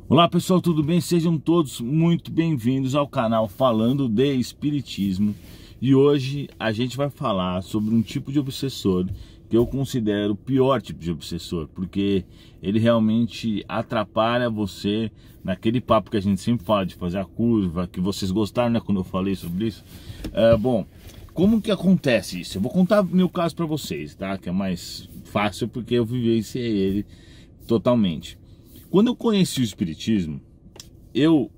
Olá pessoal, tudo bem? Sejam todos muito bem-vindos ao canal Falando de Espiritismo. E hoje a gente vai falar sobre um tipo de obsessor que eu considero o pior tipo de obsessor, porque ele realmente atrapalha você naquele papo que a gente sempre fala de fazer a curva, que vocês gostaram, né, quando eu falei sobre isso. Bom, como que acontece isso? Eu vou contar meu caso para vocês, tá? Que é mais fácil porque eu vivenciei ele totalmente. Quando eu conheci o Espiritismo, eu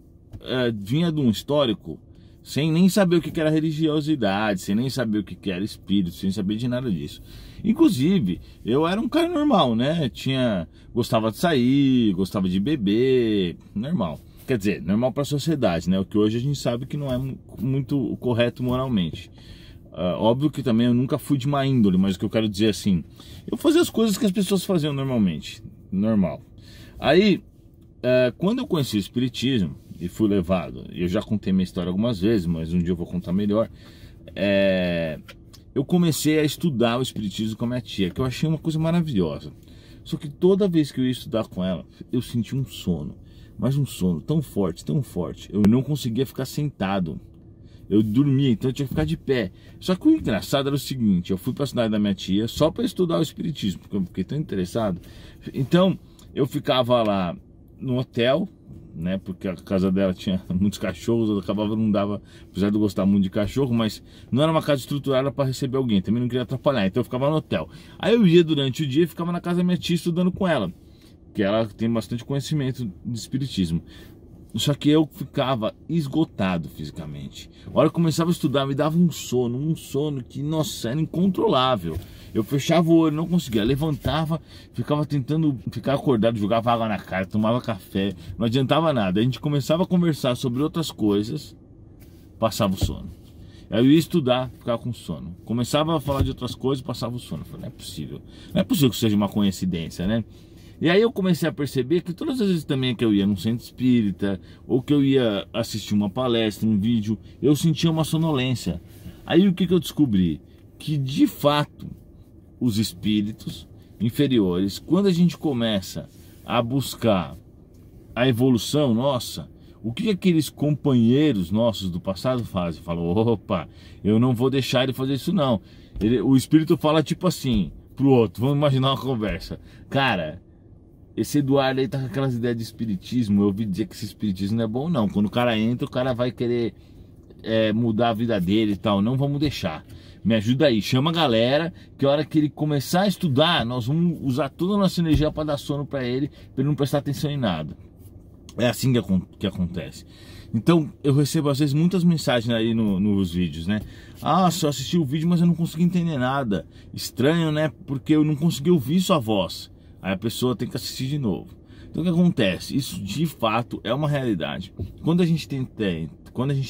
vinha de um histórico sem nem saber o que era religiosidade, sem nem saber o que era espírito, sem saber de nada disso. Inclusive, eu era um cara normal, né? Gostava de sair, gostava de beber, normal. Quer dizer, normal para a sociedade, né? O que hoje a gente sabe que não é muito correto moralmente. Óbvio que também eu nunca fui de má índole, mas o que eu quero dizer assim, eu fazia as coisas que as pessoas faziam normalmente, normal. Aí, quando eu conheci o Espiritismo e fui levado, eu já contei minha história algumas vezes, mas um dia eu vou contar melhor, eu comecei a estudar o Espiritismo com a minha tia, que eu achei uma coisa maravilhosa. Só que toda vez que eu ia estudar com ela, eu sentia um sono, mas um sono tão forte, eu não conseguia ficar sentado. Eu dormia, então eu tinha que ficar de pé. Só que o engraçado era o seguinte, eu fui para a cidade da minha tia só para estudar o Espiritismo, porque eu fiquei tão interessado. Então, eu ficava lá no hotel, né, porque a casa dela tinha muitos cachorros, eu acabava, não dava, apesar de eu gostar muito de cachorro, mas não era uma casa estruturada para receber alguém, também não queria atrapalhar, então eu ficava no hotel. Aí eu ia durante o dia e ficava na casa da minha tia estudando com ela, que ela tem bastante conhecimento de Espiritismo. Só que eu ficava esgotado fisicamente. A hora que eu começava a estudar, me dava um sono que, nossa, era incontrolável. Eu fechava o olho, não conseguia, levantava, ficava tentando ficar acordado, jogava água na cara, tomava café, não adiantava nada. A gente começava a conversar sobre outras coisas, passava o sono. Aí eu ia estudar, ficava com sono. Começava a falar de outras coisas, passava o sono. Eu falei, não é possível que seja uma coincidência, né? E aí eu comecei a perceber que todas as vezes também que eu ia num centro espírita, ou que eu ia assistir uma palestra, um vídeo, eu sentia uma sonolência. Aí o que eu descobri? Que de fato os espíritos inferiores, quando a gente começa a buscar a evolução nossa, o que aqueles companheiros nossos do passado fazem? Falam, opa, eu não vou deixar ele fazer isso não. O espírito fala tipo assim pro outro, vamos imaginar uma conversa. Cara, esse Eduardo aí tá com aquelas ideias de espiritismo. Eu ouvi dizer que esse espiritismo não é bom não. Quando o cara entra, o cara vai querer mudar a vida dele e tal. Não vamos deixar. Me ajuda aí, chama a galera, que a hora que ele começar a estudar, nós vamos usar toda a nossa energia para dar sono para ele não prestar atenção em nada. É assim que acontece. Então eu recebo às vezes muitas mensagens aí nos vídeos, né? Ah, só assisti o vídeo, mas eu não consegui entender nada. Estranho, né? Porque eu não consegui ouvir sua voz. Aí a pessoa tem que assistir de novo. Então o que acontece? Isso de fato é uma realidade. Quando a gente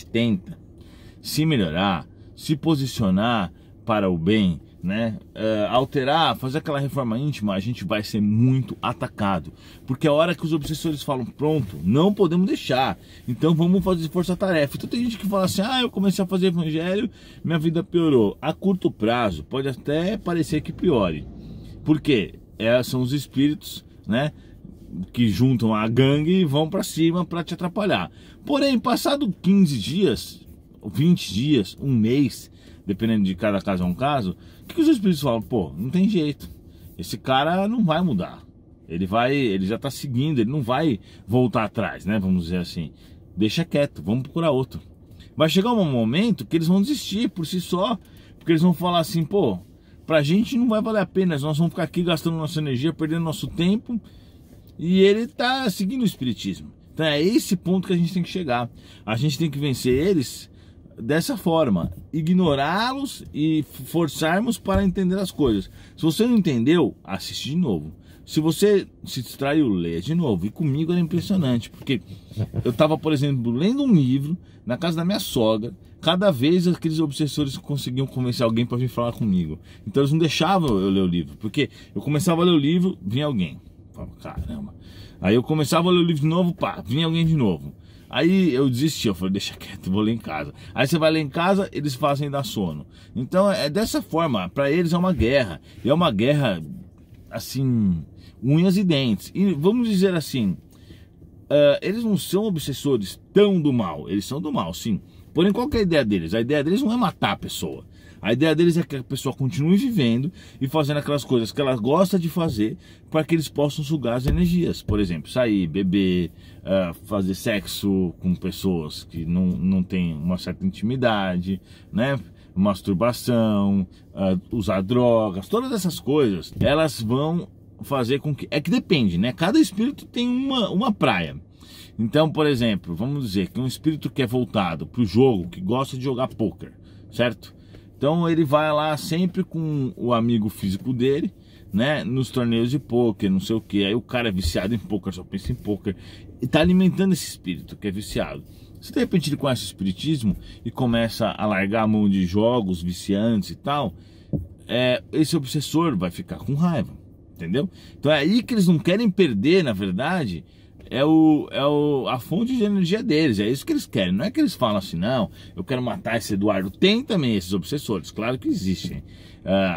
tenta se melhorar, se posicionar para o bem, né? Alterar, fazer aquela reforma íntima, a gente vai ser muito atacado. Porque a hora que os obsessores falam, pronto, não podemos deixar, então vamos fazer força-tarefa. Então tem gente que fala assim, eu comecei a fazer evangelho, minha vida piorou. A curto prazo, pode até parecer que piore. Por quê? São os espíritos, né, que juntam a gangue e vão para cima para te atrapalhar. Porém, passado 15 dias, 20 dias, um mês, dependendo de cada caso é um caso, o que os espíritos falam? Pô, não tem jeito, esse cara não vai mudar, ele já está seguindo, ele não vai voltar atrás, né, vamos dizer assim, deixa quieto, vamos procurar outro. Vai chegar um momento que eles vão desistir por si só, porque eles vão falar assim, pô, pra gente não vai valer a pena, nós vamos ficar aqui gastando nossa energia, perdendo nosso tempo, e ele tá seguindo o espiritismo. Então é esse ponto que a gente tem que chegar. A gente tem que vencer eles dessa forma, ignorá-los e forçarmos para entender as coisas. Se você não entendeu, assiste de novo. Se você se distraiu, leia de novo. E comigo era impressionante, porque eu estava, por exemplo, lendo um livro na casa da minha sogra. Cada vez aqueles obsessores conseguiam convencer alguém para vir falar comigo. Então eles não deixavam eu ler o livro, porque eu começava a ler o livro, vinha alguém. Eu falava, caramba. Aí eu começava a ler o livro de novo, pá, vinha alguém de novo. Aí eu desisti, eu falei, deixa quieto, vou ler em casa. Aí você vai ler em casa, eles fazem dar sono. Então é dessa forma, para eles é uma guerra. E é uma guerra, assim, unhas e dentes. E vamos dizer assim, eles não são obsessores tão do mal. Eles são do mal, sim. Porém, qual que é a ideia deles? A ideia deles não é matar a pessoa. A ideia deles é que a pessoa continue vivendo e fazendo aquelas coisas que ela gosta de fazer para que eles possam sugar as energias. Por exemplo, sair, beber, fazer sexo com pessoas que não têm uma certa intimidade, né? Masturbação, usar drogas, todas essas coisas, elas vão fazer com que... É que depende, né? Cada espírito tem uma praia. Então, por exemplo, vamos dizer que um espírito que é voltado para o jogo, que gosta de jogar pôquer, certo? Então ele vai lá sempre com o amigo físico dele, né? Nos torneios de pôquer, não sei o que. Aí o cara é viciado em pôquer, só pensa em pôquer. E tá alimentando esse espírito que é viciado. Se de repente ele conhece o espiritismo e começa a largar a mão de jogos viciantes e tal, esse obsessor vai ficar com raiva, entendeu? Então é aí que eles não querem perder, na verdade, a fonte de energia deles. É isso que eles querem. Não é que eles falam assim, não, eu quero matar esse Eduardo. Tem também esses obsessores, claro que existem,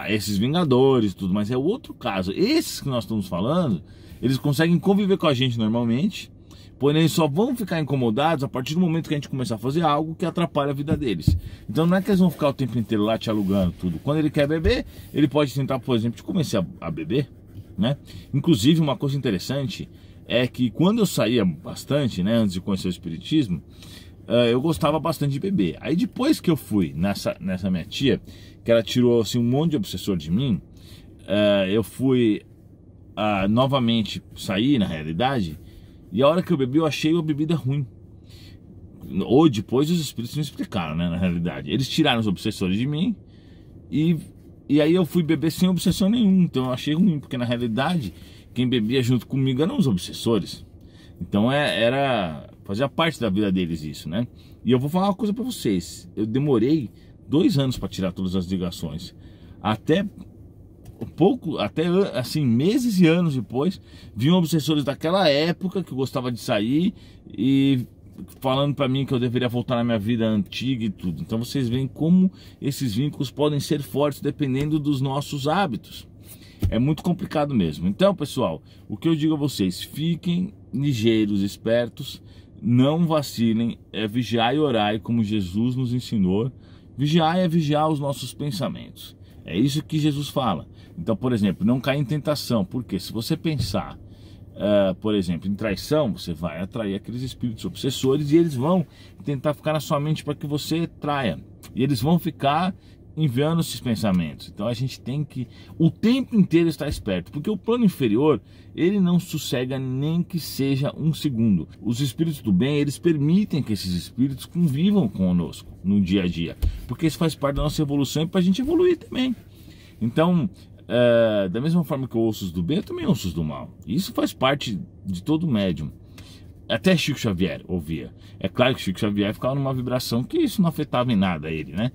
esses vingadores e tudo, mas é outro caso. Esses que nós estamos falando, eles conseguem conviver com a gente normalmente, porém eles só vão ficar incomodados a partir do momento que a gente começar a fazer algo que atrapalha a vida deles. Então não é que eles vão ficar o tempo inteiro lá te alugando tudo. Quando ele quer beber, ele pode tentar, por exemplo, começar a beber, né? Inclusive, uma coisa interessante é que quando eu saía bastante, né, antes de conhecer o espiritismo, eu gostava bastante de beber. Aí depois que eu fui nessa minha tia, que ela tirou assim, um monte de obsessor de mim, eu fui novamente sair, na realidade, e a hora que eu bebi, eu achei a bebida ruim. Ou depois os espíritos me explicaram, né, na realidade. Eles tiraram os obsessores de mim e aí eu fui beber sem obsessor nenhum. Então eu achei ruim, porque na realidade quem bebia junto comigo eram os obsessores. Então fazia parte da vida deles isso, né? E eu vou falar uma coisa pra vocês. Eu demorei 2 anos para tirar todas as ligações. Até assim, meses e anos depois, vinham obsessores daquela época que eu gostava de sair e falando pra mim que eu deveria voltar na minha vida antiga e tudo. Então vocês veem como esses vínculos podem ser fortes dependendo dos nossos hábitos. É muito complicado mesmo. Então, pessoal, o que eu digo a vocês, fiquem ligeiros, espertos, não vacilem, vigiar e orar, como Jesus nos ensinou. Vigiar é vigiar os nossos pensamentos. É isso que Jesus fala. Então, por exemplo, não cair em tentação, porque se você pensar, por exemplo, em traição, você vai atrair aqueles espíritos obsessores e eles vão tentar ficar na sua mente para que você traia. E eles vão ficar enviando esses pensamentos. Então a gente tem que o tempo inteiro estar esperto, porque o plano inferior, ele não sossega nem que seja um segundo. Os espíritos do bem, eles permitem que esses espíritos convivam conosco no dia a dia, porque isso faz parte da nossa evolução e para a gente evoluir também. Então, da mesma forma que eu ouço os do bem, eu também ouço os do mal. Isso faz parte de todo médium. Até Chico Xavier ouvia. É claro que Chico Xavier ficava numa vibração que isso não afetava em nada ele, né?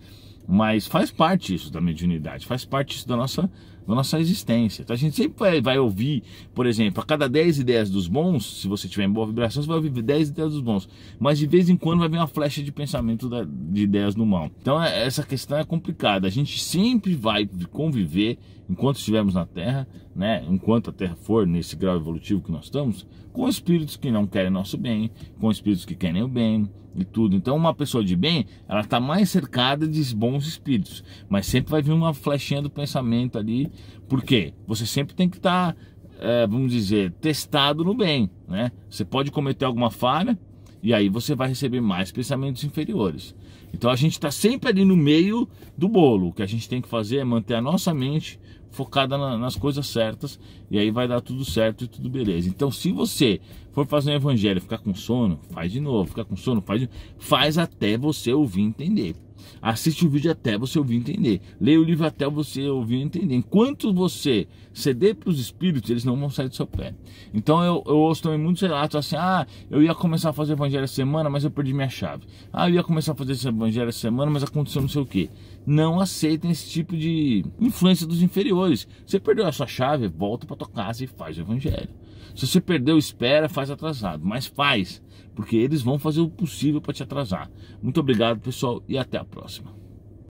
Mas faz parte isso da mediunidade, faz parte isso da nossa existência. Então a gente sempre vai ouvir, por exemplo, a cada 10 ideias dos bons, se você tiver em boa vibração, você vai ouvir 10 ideias dos bons. Mas de vez em quando vai vir uma flecha de pensamento de ideias do mal. Então essa questão é complicada. A gente sempre vai conviver, enquanto estivermos na Terra, né, enquanto a Terra for nesse grau evolutivo que nós estamos, com espíritos que não querem nosso bem, com espíritos que querem o bem e tudo. Então uma pessoa de bem, ela está mais cercada de bons espíritos, mas sempre vai vir uma flechinha do pensamento ali. Por quê? Você sempre tem que estar, vamos dizer, testado no bem, né? Você pode cometer alguma falha e aí você vai receber mais pensamentos inferiores. Então a gente está sempre ali no meio do bolo. O que a gente tem que fazer é manter a nossa mente focada nas coisas certas, e aí vai dar tudo certo e tudo beleza. Então se você for fazer um evangelho e ficar com sono, faz de novo. Ficar com sono, faz até você ouvir e entender. Assiste o vídeo até você ouvir e entender. Leia o livro até você ouvir e entender. Enquanto você ceder para os espíritos, eles não vão sair do seu pé. Então eu ouço também muitos relatos assim: eu ia começar a fazer evangelho essa semana, mas eu perdi minha chave. Eu ia começar a fazer esse evangelho essa semana, mas aconteceu não sei o que. Não aceitem esse tipo de influência dos inferiores. Você perdeu a sua chave, volta para tua casa e faz o evangelho. Se você perdeu, espera, faz atrasado, mas faz, porque eles vão fazer o possível para te atrasar. Muito obrigado, pessoal, e até a próxima.